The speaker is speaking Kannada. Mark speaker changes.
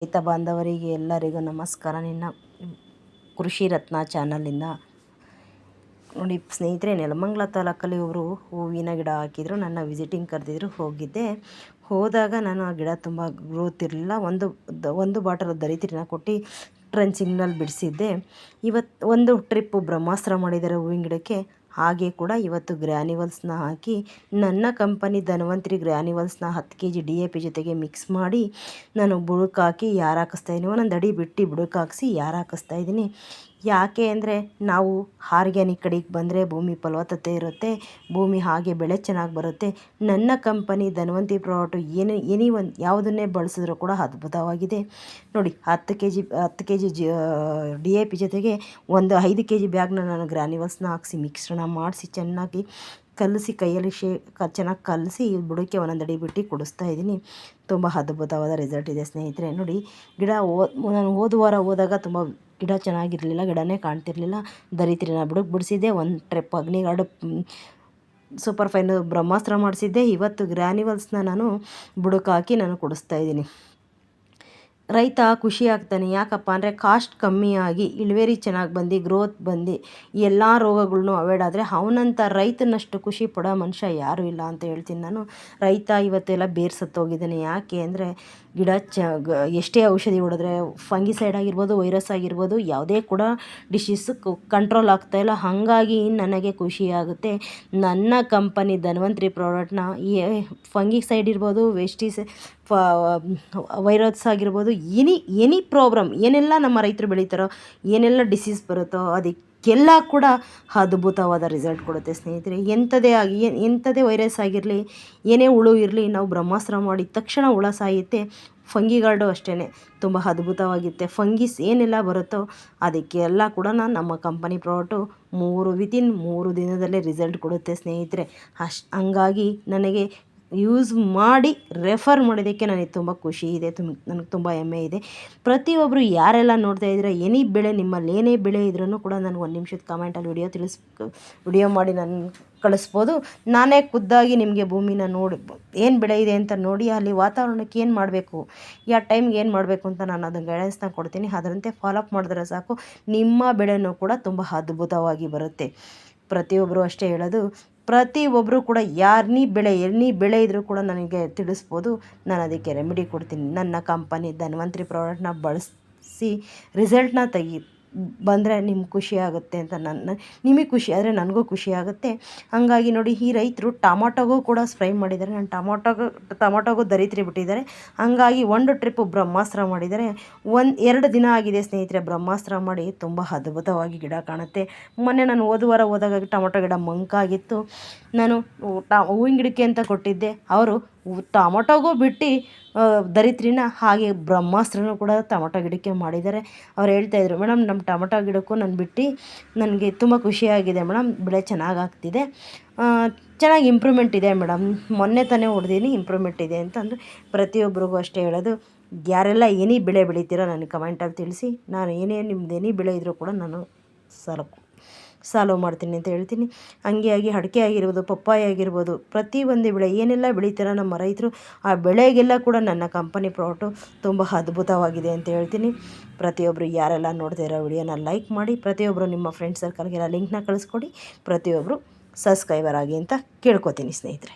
Speaker 1: ರೈತ ಬಾಂಧವರಿಗೆ ಎಲ್ಲರಿಗೂ ನಮಸ್ಕಾರ. ನಿನ್ನ ಕೃಷಿ ರತ್ನ ಚಾನಲಿಂದ ನೋಡಿ ಸ್ನೇಹಿತರೆ, ನೆಲಮಂಗಲ ತಾಲೂಕಲ್ಲಿ ಒಬ್ಬರು ಹೂವಿನ ಗಿಡ ಹಾಕಿದ್ರು. ನನ್ನ ವಿಸಿಟಿಂಗ್ ಕರೆದಿದ್ರು, ಹೋಗಿದ್ದೆ. ಹೋದಾಗ ನಾನು ಆ ಗಿಡ ತುಂಬ ಗ್ರೋತ್ ಇರಲಿಲ್ಲ. ಒಂದು ಬಾಟಲ್ ದರಿದ್ರನ ಕೊಟ್ಟು ಟ್ರಂಚಿಂಗ್ನಲ್ಲಿ ಬಿಡಿಸಿದ್ದೆ. ಇವತ್ತು ಒಂದು ಟ್ರಿಪ್ಪು ಬ್ರಹ್ಮಾಸ್ತ್ರ ಮಾಡಿದ್ದಾರೆ ಹೂವಿನ ಗಿಡಕ್ಕೆ. ಹಾಗೆ ಕೂಡ ಇವತ್ತು ಗ್ರ್ಯಾನ್ಯುವಲ್ಸ್ನ ಹಾಕಿ, ನನ್ನ ಕಂಪನಿ ಧನ್ವಂತರಿ ಗ್ರ್ಯಾನ್ಯುವಲ್ಸ್ನ 10 kg DAP ಜೊತೆಗೆ ಮಿಕ್ಸ್ ಮಾಡಿ ನಾನು ಬುಡಕ್ಕೆ ಹಾಕಿ ಯಾರು ಹಾಕಿಸ್ತಾಯಿದ್ದೀನಿ. ಒಂದೊಂದು ಅಡಿ ಬಿಟ್ಟು ಬುಡಕ್ಕೆ ಹಾಕಿಸಿ ಯಾರು ಹಾಕಿಸ್ತಾಯಿದ್ದೀನಿ. ಯಾಕೆ ಅಂದರೆ, ನಾವು ಆರ್ಗ್ಯಾನಿಕ್ ಕಡೆಗೆ ಬಂದರೆ ಭೂಮಿ ಫಲವತ್ತತೆ ಇರುತ್ತೆ, ಭೂಮಿ ಹಾಗೆ ಬೆಳೆ ಚೆನ್ನಾಗಿ ಬರುತ್ತೆ. ನನ್ನ ಕಂಪನಿ ಧನ್ವಂತರಿ ಪ್ರಾಡಕ್ಟು ಒಂದು ಯಾವುದನ್ನೇ ಬಳಸಿದ್ರೂ ಕೂಡ ಅದ್ಭುತವಾಗಿದೆ. ನೋಡಿ, 10 kg DAP ಜೊತೆಗೆ ಒಂದು 5 kg ಬ್ಯಾಗ್ನ ನಾನು ಗ್ರ್ಯಾನ್ಯುವಲ್ಸ್ನ ಹಾಕಿಸಿ ಮಿಶ್ರಣ ಮಾಡಿಸಿ ಚೆನ್ನಾಗಿ ಕಲಸಿ ಕೈಯಲ್ಲಿ ಚೆನ್ನಾಗಿ ಕಲಸಿ ಬುಡಕ್ಕೆ ಒಂದೊಂದು ಅಡಿ ಬಿಟ್ಟು ಕುಡಿಸ್ತಾ ಇದ್ದೀನಿ. ತುಂಬ ಅದ್ಭುತವಾದ ರಿಸಲ್ಟ್ ಇದೆ ಸ್ನೇಹಿತರೆ. ನೋಡಿ, ಗಿಡ ನಾನು ಹೋದ ವಾರ ಹೋದಾಗ ತುಂಬ ಗಿಡ ಚೆನ್ನಾಗಿರಲಿಲ್ಲ, ಗಿಡನೇ ಕಾಣ್ತಿರ್ಲಿಲ್ಲ. ದರಿದ್ರನ ಬುಡಕ್ಕೆ ಬಿಡಿಸಿದ್ದೆ. ಒಂದು ಟ್ರಿಪ್ ಅಗ್ನಿಗಾರ್ಡ್ ಸೂಪರ್ ಫೈನ್ ಬ್ರಹ್ಮಾಸ್ತ್ರ ಮಾಡಿಸಿದ್ದೆ. ಇವತ್ತು ಗ್ರ್ಯಾನ್ಯುವಲ್ಸ್ನ ನಾನು ಬುಡಕ್ಕೆ ಹಾಕಿ ನಾನು ಕುಡಿಸ್ತಾಯಿದ್ದೀನಿ. ರೈತ ಖುಷಿ ಆಗ್ತಾನೆ. ಯಾಕಪ್ಪ ಅಂದರೆ, ಕಾಸ್ಟ್ ಕಮ್ಮಿಯಾಗಿ ಇಳುವರಿ ಚೆನ್ನಾಗಿ ಬಂದು ಗ್ರೋತ್ ಬಂದು ಎಲ್ಲ ರೋಗಗಳ್ನೂ ಅವಾಯ್ಡ್ ಆದರೆ ಅವನಂಥ ರೈತನಷ್ಟು ಖುಷಿ ಪಡೋ ಮನುಷ್ಯ ಯಾರೂ ಇಲ್ಲ ಅಂತ ಹೇಳ್ತೀನಿ ನಾನು. ರೈತ ಇವತ್ತೆಲ್ಲ ಬೇರು ಸತ್ತೋಗಿದ್ದಾನೆ. ಯಾಕೆ ಅಂದರೆ, ಗಿಡ ಎಷ್ಟೇ ಔಷಧಿ ಹೊಡೆದ್ರೆ ಫಂಗಿಸೈಡ್ ಆಗಿರ್ಬೋದು, ವೈರಸ್ ಆಗಿರ್ಬೋದು, ಯಾವುದೇ ಕೂಡ ಡಿಸೀಸ್ ಕಂಟ್ರೋಲ್ ಆಗ್ತಾಯಿಲ್ಲ. ಹಾಗಾಗಿ ನನಗೆ ಖುಷಿಯಾಗುತ್ತೆ. ನನ್ನ ಕಂಪನಿ ಧನ್ವಂತರಿ ಪ್ರಾಡಕ್ಟ್ನ ಫಂಗಿಸೈಡ್ ಇರ್ಬೋದು, ವೈರಸ್ ಆಗಿರ್ಬೋದು, ಎನಿ ಪ್ರಾಬ್ಲಮ್ ಏನೆಲ್ಲ ನಮ್ಮ ರೈತರು ಬೆಳೀತಾರೋ, ಏನೆಲ್ಲ ಡಿಸೀಸ್ ಬರುತ್ತೋ ಅದಕ್ಕೆಲ್ಲ ಕೂಡ ಅದ್ಭುತವಾದ ರಿಸಲ್ಟ್ ಕೊಡುತ್ತೆ ಸ್ನೇಹಿತರೆ. ಎಂಥದೇ ವೈರಸ್ ಆಗಿರಲಿ, ಏನೇ ಹುಳು ಇರಲಿ, ನಾವು ಬ್ರಹ್ಮಾಸ್ತ್ರ ಮಾಡಿದ ತಕ್ಷಣ ಹುಳ ಸಾಯುತ್ತೆ. ಫಂಗಿಗಾರ್ಡು ಅಷ್ಟೇ ತುಂಬ ಅದ್ಭುತವಾಗಿರುತ್ತೆ. ಫಂಗಿಸ್ ಏನೆಲ್ಲ ಬರುತ್ತೋ ಅದಕ್ಕೆಲ್ಲ ಕೂಡ ನಮ್ಮ ಕಂಪನಿ ಪ್ರಾಡಕ್ಟು ವಿತಿನ್ 3 ದಿನದಲ್ಲೇ ರಿಸಲ್ಟ್ ಕೊಡುತ್ತೆ ಸ್ನೇಹಿತರೆ. ಹಂಗಾಗಿ ನನಗೆ ಯೂಸ್ ಮಾಡಿ ರೆಫರ್ ಮಾಡೋದಕ್ಕೆ ನನಗೆ ತುಂಬ ಖುಷಿ ಇದೆ, ನನಗೆ ತುಂಬ ಹೆಮ್ಮೆ ಇದೆ. ಪ್ರತಿಯೊಬ್ಬರು ಯಾರೆಲ್ಲ ನೋಡ್ತಾ ಇದ್ದೀರಾ, ನಿಮ್ಮಲ್ಲಿ ಏನೇ ಬೆಳೆ ಇದ್ರೂ ಕೂಡ ನನಗೆ 1 ನಿಮಿಷದ ಕಮೆಂಟಲ್ಲಿ ವಿಡಿಯೋ ಮಾಡಿ ನಾನು ಕಳಿಸ್ಬೋದು. ನಾನೇ ಖುದ್ದಾಗಿ ನಿಮಗೆ ಭೂಮಿನ ನೋಡಿ ಏನು ಬೆಳೆ ಇದೆ ಅಂತ ನೋಡಿ, ಅಲ್ಲಿ ವಾತಾವರಣಕ್ಕೆ ಏನು ಮಾಡಬೇಕು, ಯಾವ ಟೈಮ್ಗೆ ಏನು ಮಾಡಬೇಕು ಅಂತ ನಾನು ಅದನ್ನು ಗೈಡೆನ್ಸ್ನ ಕೊಡ್ತೀನಿ. ಅದರಂತೆ ಫಾಲೋಅಪ್ ಮಾಡಿದ್ರೆ ಸಾಕು, ನಿಮ್ಮ ಬೆಳೆನೂ ಕೂಡ ತುಂಬ ಅದ್ಭುತವಾಗಿ ಬರುತ್ತೆ. ಪ್ರತಿಯೊಬ್ಬರು ಅಷ್ಟೇ ಹೇಳೋದು, ಪ್ರತಿಯೊಬ್ಬರು ಕೂಡ ಎನಿ ಬೆಳೆ ಇದ್ದರೂ ಕೂಡ ನನಗೆ ತಿಳಿಸ್ಬೋದು. ನಾನು ಅದಕ್ಕೆ ರೆಮಿಡಿ ಕೊಡ್ತೀನಿ. ನನ್ನ ಕಂಪನಿ ಧನ್ವಂತರಿ ಪ್ರಾಡಕ್ಟ್ನ ಬಳಸಿ ರಿಸಲ್ಟ್ನ ಬಂದರೆ ನಿಮ್ಗೆ ಖುಷಿ ಆಗುತ್ತೆ ಅಂತ ನಿಮಗೆ ಖುಷಿ ಆದರೆ ನನಗೂ ಖುಷಿ ಆಗುತ್ತೆ. ಹಾಗಾಗಿ ನೋಡಿ, ಈ ರೈತರು ಟೊಮೊಟೊಗೂ ಕೂಡ ಸ್ಪ್ರೈ ಮಾಡಿದ್ದಾರೆ. ನಾನು ಟೊಮೊಟೊಗೂ ದರಿದ್ರಿ ಬಿಟ್ಟಿದ್ದಾರೆ. ಹಾಗಾಗಿ ಒಂದು ಟ್ರಿಪ್ಪು ಬ್ರಹ್ಮಾಸ್ತ್ರ ಮಾಡಿದ್ದಾರೆ. 2 ದಿನ ಆಗಿದೆ ಸ್ನೇಹಿತರೆ ಬ್ರಹ್ಮಾಸ್ತ್ರ ಮಾಡಿ. ತುಂಬ ಅದ್ಭುತವಾಗಿ ಗಿಡ ಕಾಣುತ್ತೆ. ಮೊನ್ನೆ ನಾನು ಹೋದ ವಾರ ಹೋದಾಗ ಟೊಮೊಟೊ ಗಿಡ ಮಂಕಾಗಿತ್ತು. ನಾನು ಹೂವಿನ ಗಿಡಕ್ಕೆ ಅಂತ ಕೊಟ್ಟಿದ್ದೆ. ಅವರು ಟೊಮೊಟೊಗೂ ಬಿಟ್ಟು ದರಿದ್ರಿನ ಹಾಗೆ ಬ್ರಹ್ಮಾಸ್ತ್ರನೂ ಕೂಡ ಟೊಮೊಟೊ ಗಿಡಕ್ಕೆ ಮಾಡಿದ್ದಾರೆ. ಅವ್ರು ಹೇಳ್ತಾಯಿದ್ರು, ಮೇಡಮ್ ನಮ್ಮ ಟೊಮೊಟೊ ಗಿಡಕ್ಕೂ ನಾನು ಬಿಟ್ಟು ನನಗೆ ತುಂಬ ಖುಷಿಯಾಗಿದೆ ಮೇಡಮ್, ಬೆಳೆ ಚೆನ್ನಾಗಿ ಆಗ್ತಿದೆ, ಚೆನ್ನಾಗಿ ಇಂಪ್ರೂವ್ಮೆಂಟ್ ಇದೆ ಮೇಡಮ್, ಮೊನ್ನೆ ತಾನೇ ಹೊಡೆದೀನಿ, ಇಂಪ್ರೂವ್ಮೆಂಟ್ ಇದೆ ಅಂತಂದರೆ. ಪ್ರತಿಯೊಬ್ಬರಿಗೂ ಅಷ್ಟೇ ಹೇಳೋದು, ಯಾರೆಲ್ಲ ಎನಿ ಬೆಳೆ ಬೆಳಿತೀರೋ ನನಗೆ ಕಮೆಂಟಲ್ಲಿ ತಿಳಿಸಿ. ನಾನು ನಿಮ್ದು ಎನಿ ಬೆಳೆ ಇದ್ದರೂ ಕೂಡ ನಾನು ಸಾಲ್ವ್ ಮಾಡ್ತೀನಿ ಅಂತ ಹೇಳ್ತೀನಿ. ಹಂಗೆ ಅಡಿಕೆ ಆಗಿರ್ಬೋದು, ಪಪ್ಪಾಯ ಆಗಿರ್ಬೋದು, ಪ್ರತಿಯೊಂದು ಬೆಳೆ ಏನೆಲ್ಲ ಬೆಳೀತಾರೋ ನಮ್ಮ ರೈತರು, ಆ ಬೆಳೆಗೆಲ್ಲ ಕೂಡ ನನ್ನ ಕಂಪನಿ ಪ್ರಾಡಕ್ಟು ತುಂಬ ಅದ್ಭುತವಾಗಿದೆ ಅಂತ ಹೇಳ್ತೀನಿ. ಪ್ರತಿಯೊಬ್ಬರು ಯಾರೆಲ್ಲ ನೋಡ್ತಾ ಇರೋ ವಿಡಿಯೋನ ಲೈಕ್ ಮಾಡಿ, ಪ್ರತಿಯೊಬ್ಬರು ನಿಮ್ಮ ಫ್ರೆಂಡ್ ಸರ್ಕಲ್ಗೆಲ್ಲ ಲಿಂಕ್ನ ಕಳಿಸ್ಕೊಡಿ, ಪ್ರತಿಯೊಬ್ಬರು ಸಬ್ಸ್ಕ್ರೈಬರ್ ಆಗಿ ಅಂತ ಕೇಳ್ಕೊತೀನಿ ಸ್ನೇಹಿತರೆ.